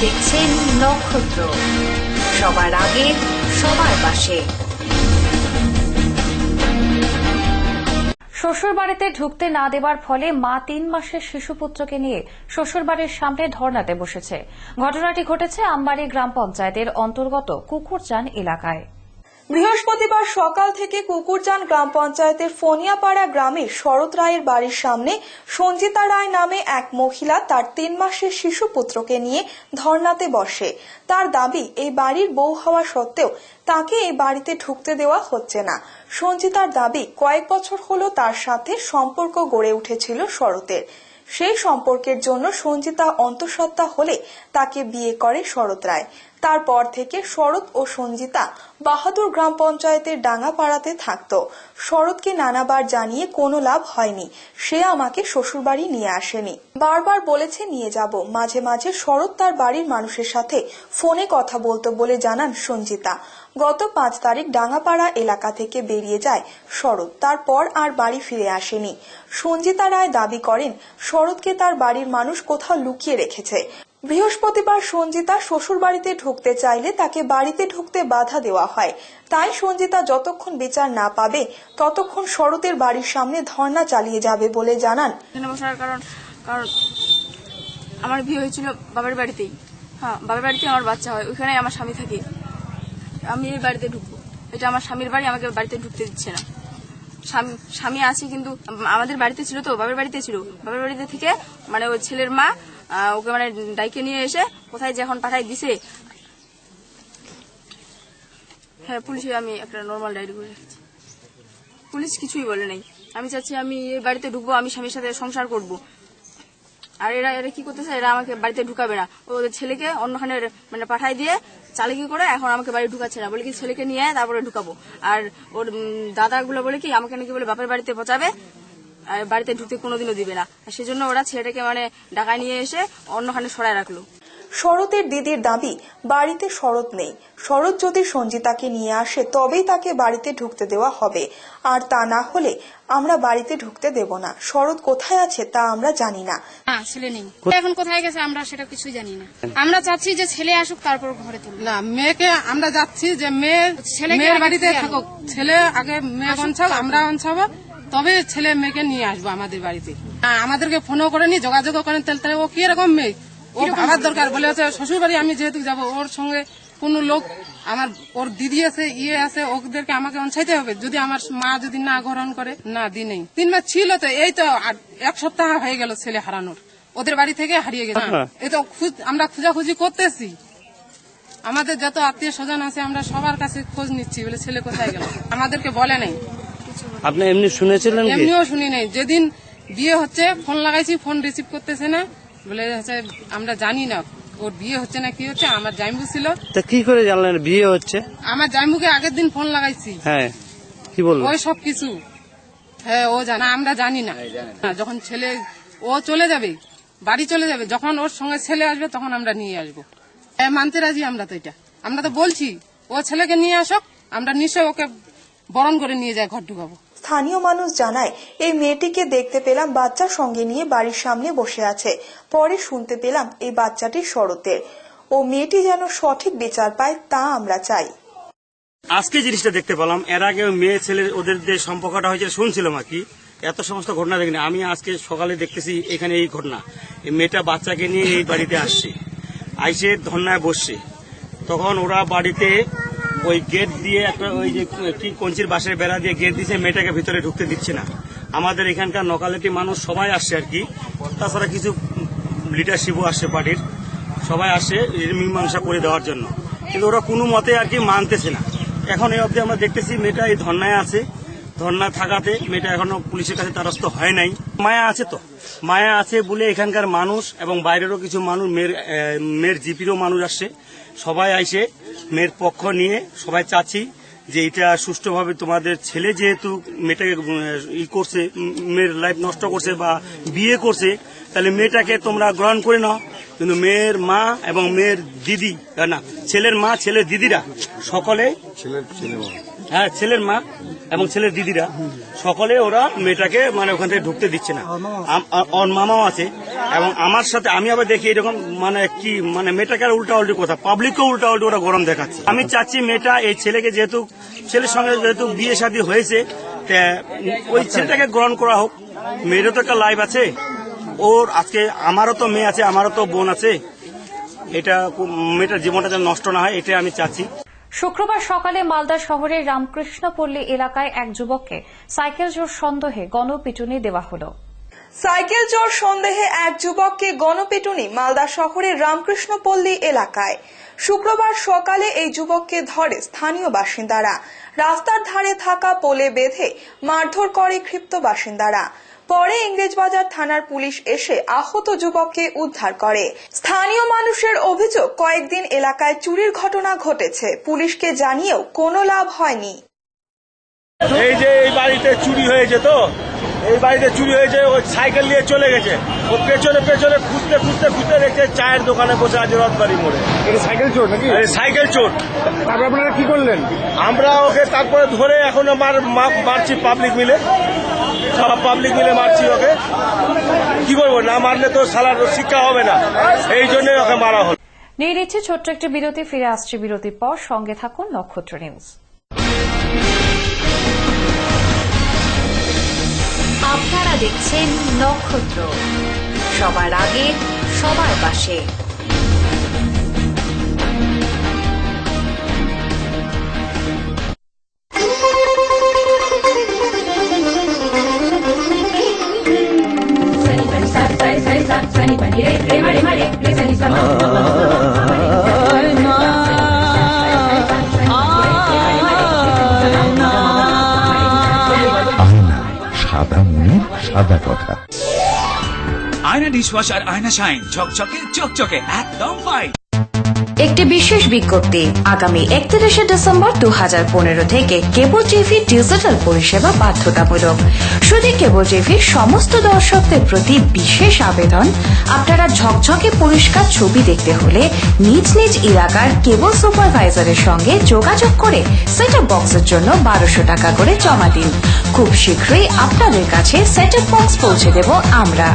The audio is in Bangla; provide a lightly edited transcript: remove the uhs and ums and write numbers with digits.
দেখছেন নক্ষত্র, সবার আগে সবার পাশে। শ্বশুরবাড়িতে ঢুকতে না দেবার ফলে মা 3 মাসের শিশুপুত্রকে নিয়ে শ্বশুরবাড়ির সামনে ধর্নাতে বসেছে। ঘটনাটি ঘটেছে আমবাড়ি গ্রাম পঞ্চায়েতের অন্তর্গত কুকুরচান এলাকায়। বৃহস্পতিবার সকাল থেকে কুকুরচান গ্রাম পঞ্চায়েতের ফনিয়াপাড়া গ্রামে শরৎ রায়ের বাড়ির সামনে সঞ্জিতা রায় নামে এক মহিলা তার 3 মাসের শিশুপুত্রকে নিয়ে ধর্নাতে বসে। তার দাবি, এই বাড়ির বউ হওয়া সত্ত্বেও তাকে এই বাড়িতে ঢুকতে দেওয়া হচ্ছে না। সঞ্জিতার দাবি, কয়েক বছর হলো তার সাথে সম্পর্ক গড়ে উঠেছিল শরতের। সেই সম্পর্কের জন্য সঞ্জিতা অন্তঃসত্ত্বা হলে তাকে বিয়ে করে শরৎ রায়। তারপর থেকে শরৎ ও সঞ্জিতা বাহাদুর গ্রাম পঞ্চায়েতের ডাঙ্গাপাড়াতে থাকত। শরৎকে নানাবার জানিয়ে কোনো লাভ হয়নি। সে আমাকে শ্বশুরবাড়ি নিয়ে আসেনি, বারবার বলেছে নিয়ে যাব। মাঝে মাঝে শরৎ তার বাড়ির মানুষের সাথে ফোনে কথা বলতো বলে জানান সঞ্জিতা। গত 5 তারিখ ডাঙ্গাপাড়া এলাকা থেকে বেরিয়ে যায় শরৎ, তারপর আর বাড়ি ফিরে আসেনি। সঞ্জিতা রায় দাবি করেন, শরৎকে তার বাড়ির মানুষ কোথাও লুকিয়ে রেখেছে। বৃহস্পতিবার সঞ্জিতা শ্বশুর বাড়িতে ঢুকতে চাইলে তাকে বাড়িতে ঢুকতে বাধা দেওয়া হয়। তাই সঞ্জিতা যতক্ষণ বিচার না পাবে ততক্ষণ শরতের বাড়ির সামনে ধর্ণা চালিয়ে যাবে বলে জানান। কারণ আমার বিয়ে হয়েছিল বাবার বাড়িতেই। হ্যাঁ, বাবার বাড়িতে আমার বাচ্চা হয়, ওইখানে আমার স্বামী থাকে। আমি এই বাড়িতে ঢুকবো, এটা আমার স্বামীর বাড়ি, আমাকে বাড়িতে ঢুকতে দিচ্ছে না। স্বামী আছে কিন্তু আমাদের বাড়িতে ছিল, তো বাবার বাড়িতে ছিল। বাবার বাড়িতে থেকে মানে ওই ছেলের মা ওকে মানে ডাইকে নিয়ে এসে কোথায় যে এখন পাঠাই দিছে। হ্যাঁ, পুলিশে আমি একটা নর্মাল ডায়েরি করে রেখেছি। পুলিশ কিছুই বলে নাই। আমি চাচ্ছি আমি এই বাড়িতে ঢুকবো, আমি স্বামীর সাথে সংসার করব। আর এরা কি করতেছে, এরা আমাকে বাড়িতে ঢুকাবে না। ওদের ছেলেকে অন্যখানে মানে পাঠাই দিয়ে চালাকি করে এখন আমাকে বাড়ি ঢুকাচ্ছে না। বলে কি ছেলেকে নিয়ে তারপরে ঢুকাবো। আর ওর দাদাগুলো বলে কি আমাকে নাকি বলে বাপের বাড়িতে পচাবে, আর বাড়িতে ঢুকতে কোনোদিনও দিবে না। সেজন্য ওরা ছেলেটাকে মানে ঢাকায় নিয়ে এসে অন্যখানে সরায় রাখলো। শরতের দিদির দাবি, বাড়িতে শরৎ নেই। শরৎ যদি সঞ্জিতাকে নিয়ে আসে তবেই তাকে বাড়িতে ঢুকতে দেওয়া হবে, আর তা না হলে আমরা বাড়িতে ঢুকতে দেব না। শরৎ কোথায় আছে তা আমরা জানি না। ছেলে নেই, এখন কোথায় গেছে আমরা সেটা কিছুই জানি না। আমরা চাচ্ছি যে ছেলে আসুক, তারপর ঘরে তুলব না। মেয়েকে আমরা যাচ্ছি যে মেয়ের বাড়িতে থাকুক, ছেলে আগে মেয়ে অঞ্চাও, আমরা অঞ্চাবো, তবে ছেলে মেয়েকে নিয়ে আসবো আমাদের বাড়িতে। আমাদেরকে ফোনও করেনি, যোগাযোগও করেন। তাহলে ও কি রকম মেয়ে, ও ভাবার দরকার। বলে হচ্ছে শ্বশুর বাড়ি আমি যেহেতু যাবো, ওর সঙ্গে কোন লোক, আমার ওর দিদি আছে, আছে, ওদেরকে আমাকে অঞ্চাইতে হবে। যদি আমার মা যদি না গ্রহণ করে, না দি নেই। 3 মাস ছিল তো, এই তো 1 সপ্তাহ হয়ে গেল ছেলে হারানোর, ওদের বাড়ি থেকে হারিয়ে গেছে। এই তো আমরা খোঁজাখুঁজি করতেছি, আমাদের যত আত্মীয় স্বজন আছে আমরা সবার কাছে খোঁজ নিচ্ছি, বলে ছেলে কোথায় গেল, আমাদেরকে বলে নাই। আপনি এমনি শুনেছিলেন? এমনিও শুনি নাই। যেদিন বিয়ে হচ্ছে ফোন লাগাইছি, ফোন রিসিভ করতেছে না, বলে আমরা জানি না ওর বিয়ে হচ্ছে না কি হচ্ছে। আমার জাইম্বু ছিল। তা কি করে জানলেন বিয়ে হচ্ছে? আমার জাইম্বুকে আগের দিন ফোন লাগাইছি। হ্যাঁ, কি বলবো, ওই সব কিছু। হ্যাঁ, ও জানা, আমরা জানি না। যখন ছেলে ও চলে যাবে, বাড়ি চলে যাবে, যখন ওর সঙ্গে ছেলে আসবে তখন আমরা নিয়ে আসবো। হ্যাঁ, মানতে রাজি আমরা। তো এটা আমরা তো বলছি, ও ছেলেকে নিয়ে আসক, আমরা নিশ্চয় ওকে বরণ করে নিয়ে যাই, ঘর ঢুকাবো। স্থানীয় মানুষ জানায়, এই মেয়েটিকে দেখতে পেলাম বাচ্চার সঙ্গে নিয়ে বাড়ির সামনে বসে আছে। পরে শুনতে পেলাম এই বাচ্চাটি শরতের। ও মেয়েটি যেন সঠিক বিচার পায়, তা আমরা চাই। আজকে জিনিসটা দেখতে পেলাম। এর আগে মেয়ে ছেলে ওদের যে সম্পর্কটা হয়েছিল শুনছিলাম আর কি, এত সমস্ত ঘটনা দেখিনি। আমি আজকে সকালে দেখতেছি এখানে এই ঘটনা। এই মেয়েটা বাচ্চাকে নিয়ে এই বাড়িতে আসছে, আইসে ধর্নায় বসছে। তখন ওরা বাড়িতে ওই গেট দিয়ে একটা ওই যে কি কঞ্চির বাঁশের বেড়া দিয়ে গেট দিয়েছে, মেয়েটাকে ভিতরে ঢুকতে দিচ্ছে না। আমাদের এখানকার নকালেটি মানুষ সবাই আসছে আর কি, তাছাড়া কিছু লিডারশিপও আসছে, পার্টির সবাই আসে মীমাংসা করে দেওয়ার জন্য, কিন্তু ওরা কোনো মতে আর কি মানতেছে না। এখন এই অবধি আমরা দেখতেছি মেয়েটা এই ধর্নায় আছে। ধর্না থাকাতে মেয়েটা এখনো পুলিশের কাছে দ্বারস্থ হয় নাই। মায়া আছে, তো মায়া আছে বলে এখানকার মানুষ এবং বাইরেরও কিছু মানুষ, মেয়ের জিপিরও মানুষ আসছে, সবাই আইসে মেয়ের পক্ষ নিয়ে সবাই চাচ্ছি যে এটা সুষ্ঠুভাবে, তোমাদের ছেলে যেহেতু মেয়েটাকে করছে, মেয়ের লাইফ নষ্ট করছে বা বিয়ে করছে, তাহলে মেয়েটাকে তোমরা গ্রহণ করে নাও। কিন্তু মেয়ের মা এবং মেয়ের দিদি, না ছেলের মা ছেলের দিদিরা সকলে, হ্যাঁ ছেলের মা এবং ছেলের দিদিরা সকলে ওরা মেয়েটাকে মানে ওখান থেকে ঢুকতে দিচ্ছে না। ওর মামাও আছে, এবং আমার সাথে আমি আবার দেখি এরকম মানে কি মানে মেয়েটাকে আর উল্টা উল্টি কথা, পাবলিককে উল্টা উল্টি ওরা গরম দেখাচ্ছে। আমি চাচ্ছি মেয়েটা এই ছেলেকে যেহেতু ছেলের সঙ্গে যেহেতু বিয়ে শাদী হয়েছে, ওই ছেলেটাকে গ্রহণ করা হোক। মেয়েরও তো একটা লাইফ আছে, ওর আজকে আমারও তো মেয়ে আছে, আমারও তো বোন আছে, এটা মেয়েটার জীবনটা যেন নষ্ট না হয়, এটাই আমি চাচ্ছি। শুক্রবার সকালে মালদা শহরের রামকৃষ্ণপল্লী এলাকায় এক যুবককে সাইকেল চোর সন্দেহে গণপিটুনি দেওয়া হলো। সাইকেল চোর সন্দেহে এক যুবককে গণপিটুনি মালদা শহরের রামকৃষ্ণপল্লী এলাকায়। শুক্রবার সকালে এই যুবককে ধরে স্থানীয় বাসিন্দারা। রাস্তার ধারে থাকা পোলে বেঁধে মারধর করে ক্ষিপ্ত বাসিন্দারা। পরে ইংরেজবাজার থানার পুলিশ এসে আহত যুবককে উদ্ধার করে। স্থানীয় মানুষের অভিযোগ, কয়েকদিন এলাকায় চুরির ঘটনা ঘটেছে, পুলিশকে জানিয়েও কোনো লাভ হয়নি। এই যে এই বাড়িতে চুরি হয়েছে, তো এই বাড়িতে চুরি হয়েছে, ওই সাইকেল নিয়ে চলে গেছে, ও পেছনে পেছনে খুঁজতে খুঁজতে খুঁজতে দেখছে চায়ের দোকানে বসে আছে রথবাড়ি মোড়ে। সাইকেল চোর নাকি? সাইকেল চোর। তারপর আপনারা কি করলেন? আমরা ওকে তারপরে ধরে এখন মারছি, পাবলিক মিলে, সব পাবলিক মিলে মারছি ওকে। কি করবো, না মারলে তো শালার শিক্ষা হবে না, এই জন্যই ওকে মারা হলো। নিয়ে নিচ্ছে ছোট্ট একটি বিরতি, ফিরে আসছে বিরতির পর। সঙ্গে থাকুন নক্ষত্র নিউজ। আপনারা দেখছেন নক্ষত্র, সবার আগে সবার পাশে। সাদা মনের সাদা কথা। আয়না ডিশওয়াশার আয়না শাইন, ঝকঝকে চকচকে একদম ফাইন। একটি বিশেষ বিজ্ঞপ্তি, আগামী 31শে ডিসেম্বর 2015 থেকে কেবল টিভি ডিজিটাল পরিষেবা বাধ্যতামূলক। শুধু কেবল টিভির সমস্ত দর্শকদের প্রতি বিশেষ আবেদন, আপনারা ঝকঝকে পরিষ্কার ছবি দেখতে হলে নিজ নিজ এলাকার কেবল সুপারভাইজারের সঙ্গে যোগাযোগ করে সেটআপ বক্সের জন্য 1200 টাকা করে জমা দিন। খুব শীঘ্রই আপনাদের কাছে সেটআপ বক্স পৌঁছে দেব আমরা।